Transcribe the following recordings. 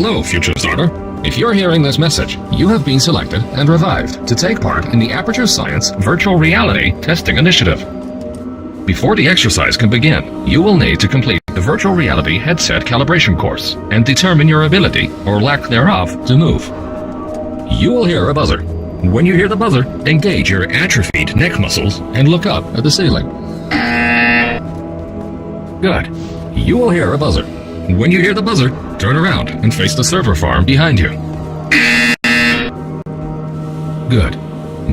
Hello, future starter. If you're hearing this message, you have been selected and revived to take part in the Aperture Science Virtual Reality Testing Initiative. Before the exercise can begin, you will need to complete the Virtual Reality Headset Calibration course and determine your ability, or lack thereof, to move. You will hear a buzzer. When you hear the buzzer, engage your atrophied neck muscles and look up at the ceiling. Good. You will hear a buzzer. When you hear the buzzer, turn around and face the server farm behind you. Good.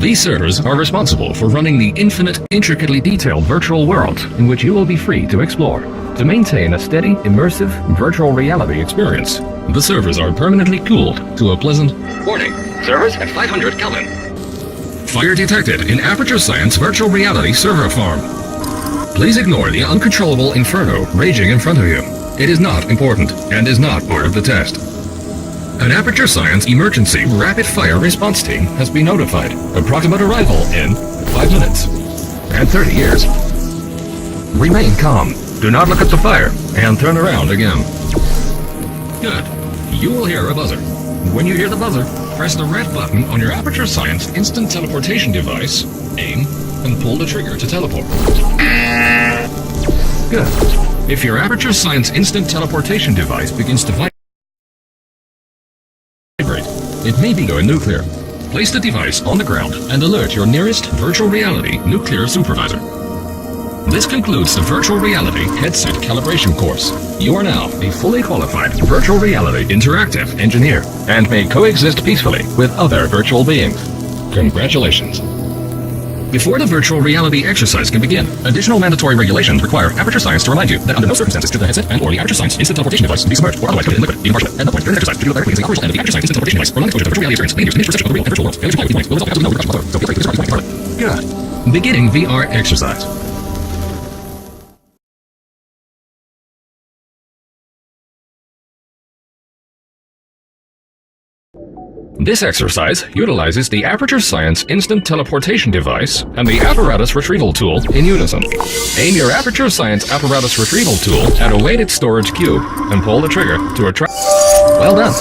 These servers are responsible for running the infinite, intricately detailed virtual worlds in which you will be free to explore. To maintain a steady, immersive, virtual reality experience, the servers are permanently cooled to a pleasant... Warning, servers at 500 Kelvin. Fire detected in Aperture Science Virtual Reality Server Farm. Please ignore the uncontrollable inferno raging in front of you. It is not important and is not part of the test. An Aperture Science Emergency Rapid Fire Response Team has been notified. Approximate arrival in 5 minutes and 30 years. Remain calm. Do not look at the fire and turn around again. Good. You will hear a buzzer. When you hear the buzzer, press the red button on your Aperture Science Instant Teleportation device, aim, and pull the trigger to teleport. Good. If your Aperture Science Instant Teleportation device begins to vibrate, it may be going nuclear. Place the device on the ground and alert your nearest virtual reality nuclear supervisor. This concludes the Virtual Reality Headset Calibration course. You are now a fully qualified virtual reality interactive engineer and may coexist peacefully with other virtual beings. Congratulations. Before the virtual reality exercise can begin, additional mandatory regulations require Aperture Science to remind you that under no circumstances should the headset and/or the Aperture Science Instant Teleportation device be submerged or otherwise coated in liquid, even partially. At no point during the exercise should you directly using the upper end of the Aperture Science Instant Teleportation device or non-exposure to the virtual reality experience may use diminished perception of the real and virtual worlds. Failure to comply with these points will result in absolutely no reduction whatsoever, so feel free to disregard these points entirely. Good. Beginning VR exercise. This exercise utilizes the Aperture Science Instant Teleportation device and the Apparatus Retrieval tool in unison. Aim your Aperture Science Apparatus Retrieval tool at a weighted storage cube and pull the trigger to attract... Well done!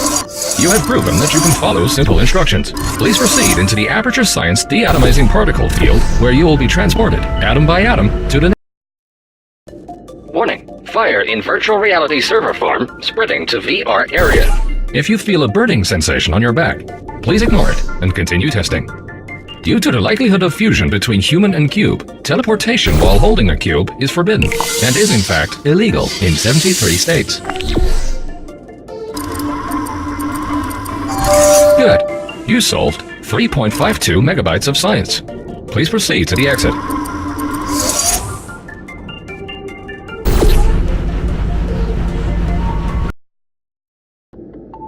You have proven that you can follow simple instructions. Please proceed into the Aperture Science Deatomizing Particle field, where you will be transported, atom by atom, to the... Warning! Fire in Virtual Reality Server Farm spreading to VR area. If you feel a burning sensation on your back, please ignore it and continue testing. Due to the likelihood of fusion between human and cube, teleportation while holding a cube is forbidden and is in fact illegal in 73 states. Good. You solved 3.52 megabytes of science. Please proceed to the exit.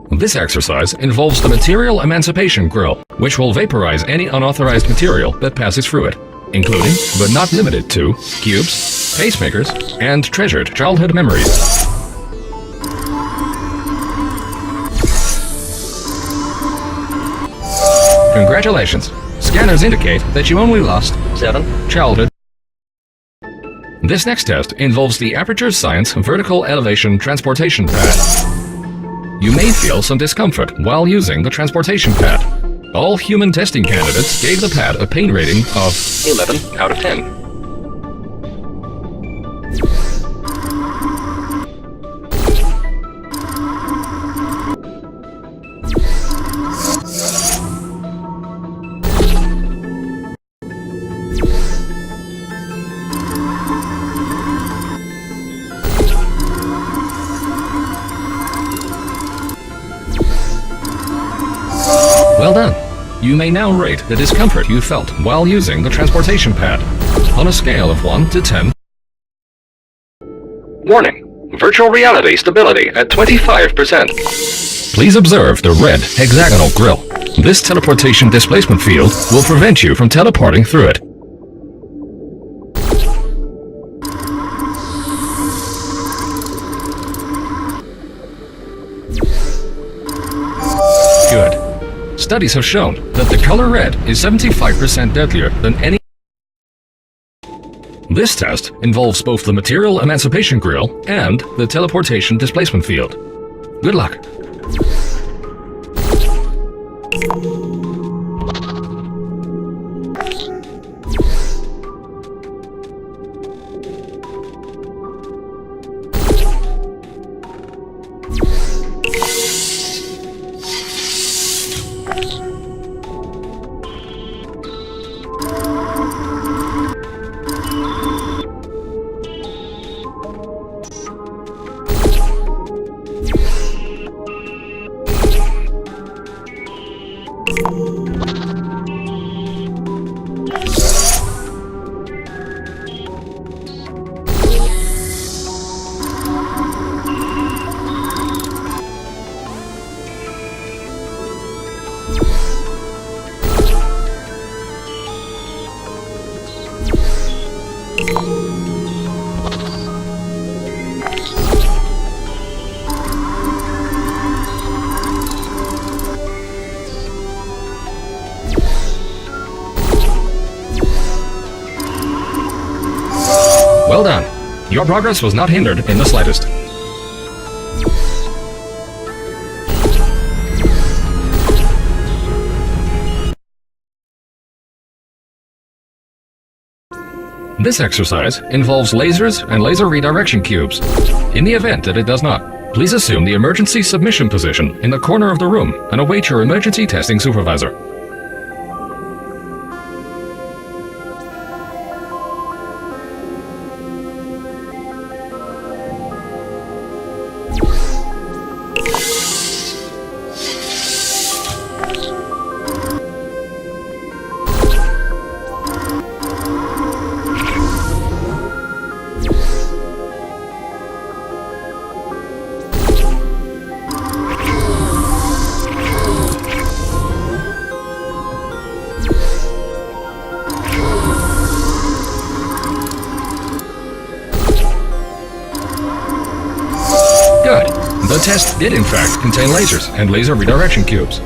This exercise involves the Material Emancipation Grill, which will vaporize any unauthorized material that passes through it, including, but not limited to, cubes, pacemakers, and treasured childhood memories. Congratulations! Scanners indicate that you only lost 7 childhood. This next test involves the Aperture Science Vertical Elevation Transportation Pad. You may feel some discomfort while using the transportation pad. All human testing candidates gave the pad a pain rating of 11 out of 10. Well done! You may now rate the discomfort you felt while using the transportation pad on a scale of 1 to 10. Warning! Virtual reality stability at 25%. Please observe the red hexagonal grill. This teleportation displacement field will prevent you from teleporting through it. Good. Studies have shown that the color red is 75% deadlier than any... This test involves both the Material Emancipation Grill and the Teleportation Displacement Field. Good luck! Well done. Your progress was not hindered in the slightest. This exercise involves lasers and laser redirection cubes. In the event that it does not, please assume the emergency submission position in the corner of the room and await your emergency testing supervisor. Good. The test did in fact contain lasers and laser redirection cubes.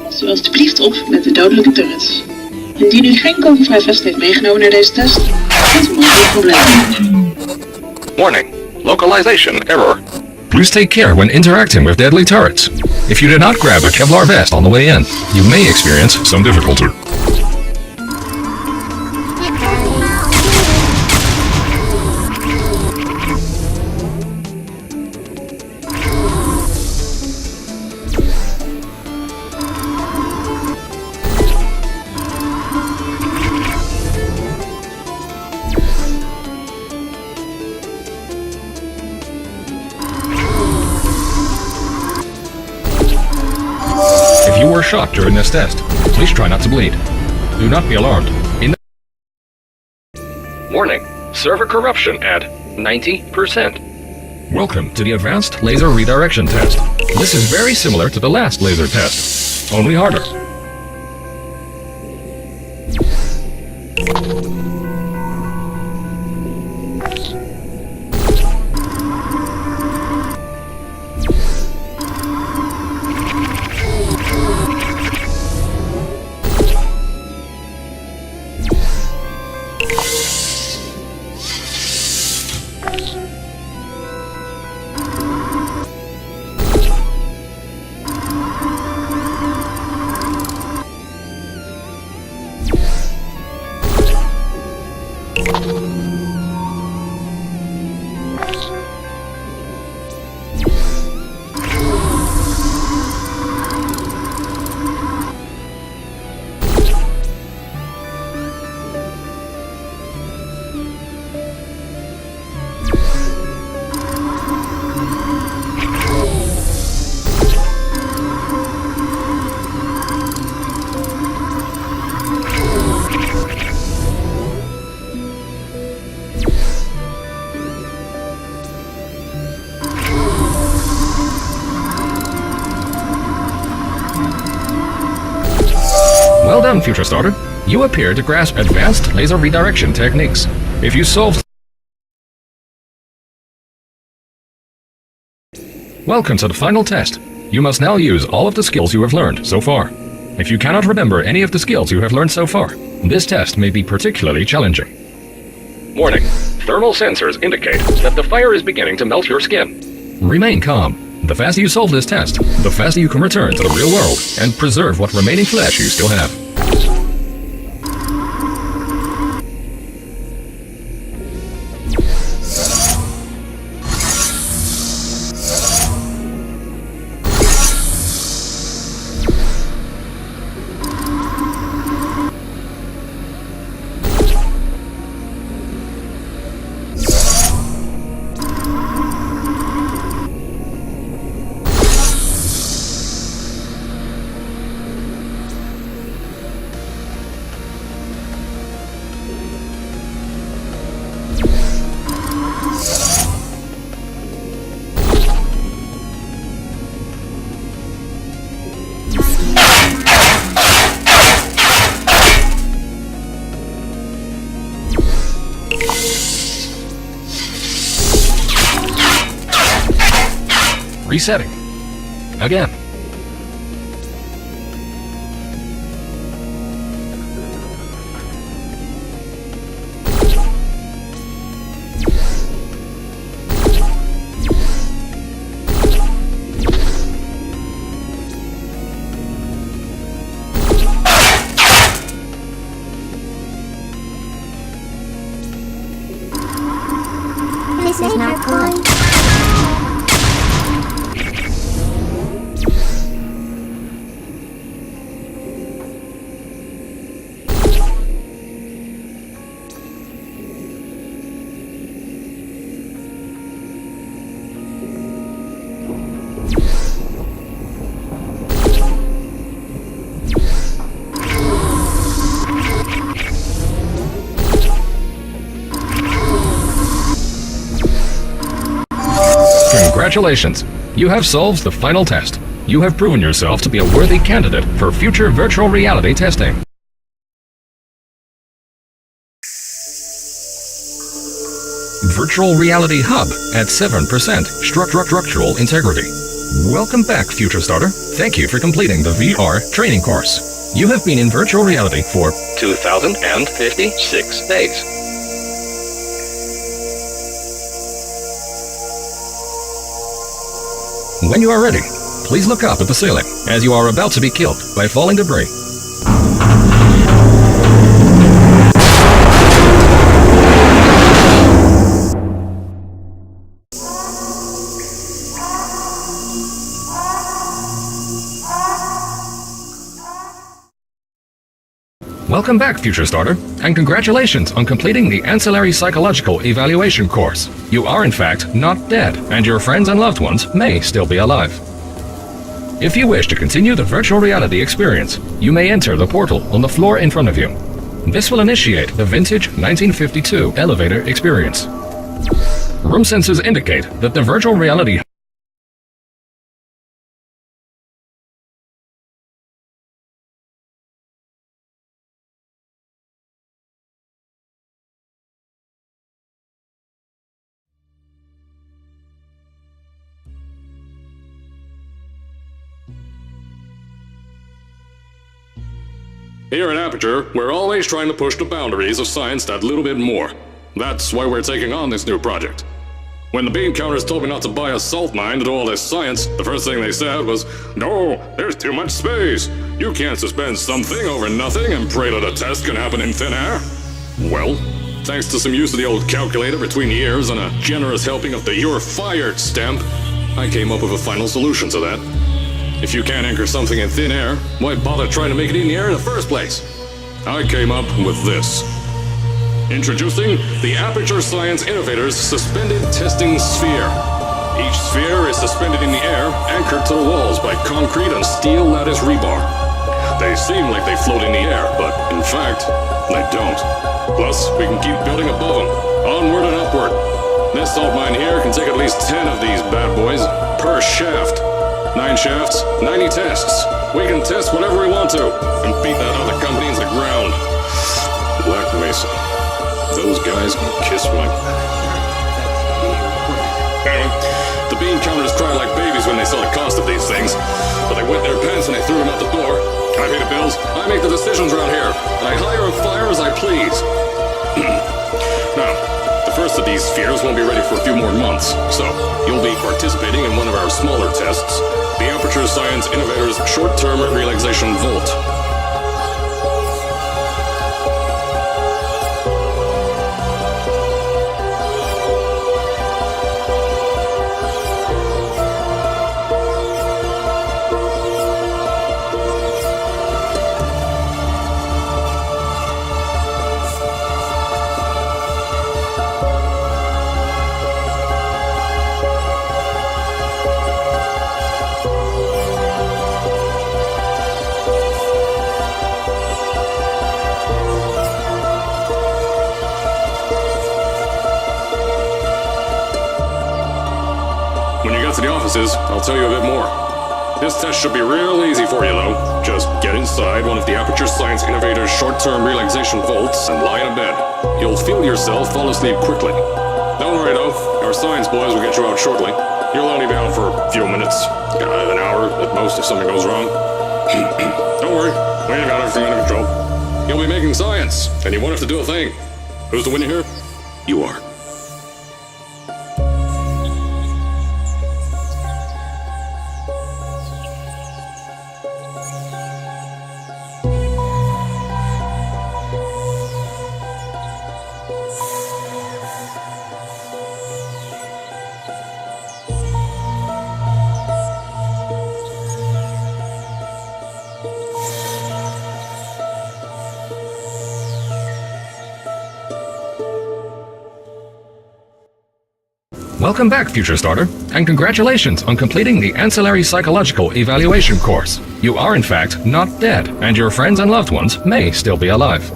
Pas u alstublieft op met de dodelijke turrets. Indien u geen kogelvrij vest heeft meegenomen naar deze test, kunt u mogelijk problemen. Warning. Localization error. Please take care when interacting with deadly turrets. If you did not grab a Kevlar vest on the way in, you may experience some difficulty. If you were shot during this test, please try not to bleed. Do not be alarmed. Warning. Server corruption at 90%. Welcome to the Advanced Laser Redirection Test. This is very similar to the last laser test, only harder. Well done, Future Starter. You appear to grasp advanced laser redirection techniques. If you solved... Welcome to the final test. You must now use all of the skills you have learned so far. If you cannot remember any of the skills you have learned so far, this test may be particularly challenging. Warning. Thermal sensors indicate that the fire is beginning to melt your skin. Remain calm. The faster you solve this test, the faster you can return to the real world and preserve what remaining flesh you still have. Resetting. Again. This is not good. Congratulations! You have solved the final test. You have proven yourself to be a worthy candidate for future virtual reality testing. Virtual Reality Hub at 7% structural integrity. Welcome back, Future Starter. Thank you for completing the VR training course. You have been in virtual reality for 2,056 days. When you are ready, please look up at the ceiling as you are about to be killed by falling debris. Welcome back, Future Starter, and congratulations on completing the Ancillary Psychological Evaluation course. You are in fact not dead, and your friends and loved ones may still be alive. If you wish to continue the virtual reality experience, you may enter the portal on the floor in front of you. This will initiate the vintage 1952 elevator experience. Room sensors indicate that the virtual reality Here at Aperture, we're always trying to push the boundaries of science that little bit more. That's why we're taking on this new project. When the beam counters told me not to buy a salt mine to do all this science, the first thing they said was, "No, there's too much space. You can't suspend something over nothing and pray that a test can happen in thin air." Well, thanks to some use of the old calculator between the ears and a generous helping of the "You're Fired" stamp, I came up with a final solution to that. If you can't anchor something in thin air, why bother trying to make it in the air in the first place? I came up with this. Introducing the Aperture Science Innovators Suspended Testing Sphere. Each sphere is suspended in the air, anchored to the walls by concrete and steel lattice rebar. They seem like they float in the air, but in fact, they don't. Plus, we can keep building above them, onward and upward. This salt mine here can take at least 10 of these bad boys per shaft. 9 shafts, 90 tests. We can test whatever we want to, and beat that other company into the ground. Black Mesa. Those guys can kiss my... Anyway, the bean counters cried like babies when they saw the cost of these things, but they wet their pants when they threw them out the door. I pay the bills, I make the decisions around here, and I hire and fire as I please. Now, the first of these spheres won't be ready for a few more months, so you'll be participating in one of our smaller tests, the Aperture Science Innovators Short-Term Relaxation Volt. To the offices, I'll tell you a bit more. This test should be real easy for you, though. Just get inside one of the Aperture Science Innovators short-term relaxation vaults and lie in a bed. You'll feel yourself fall asleep quickly. Don't worry, though. Our science boys will get you out shortly. You'll only be out for a few minutes. An hour at most if something goes wrong. Don't worry, we ain't got everything under control. You'll be making science, and you won't have to do a thing. Who's the winner here? You are. Welcome back, Future Starter, and congratulations on completing the Ancillary Psychological Evaluation course. You are, in fact, not dead, and your friends and loved ones may still be alive.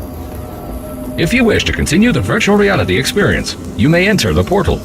If you wish to continue the virtual reality experience, you may enter the portal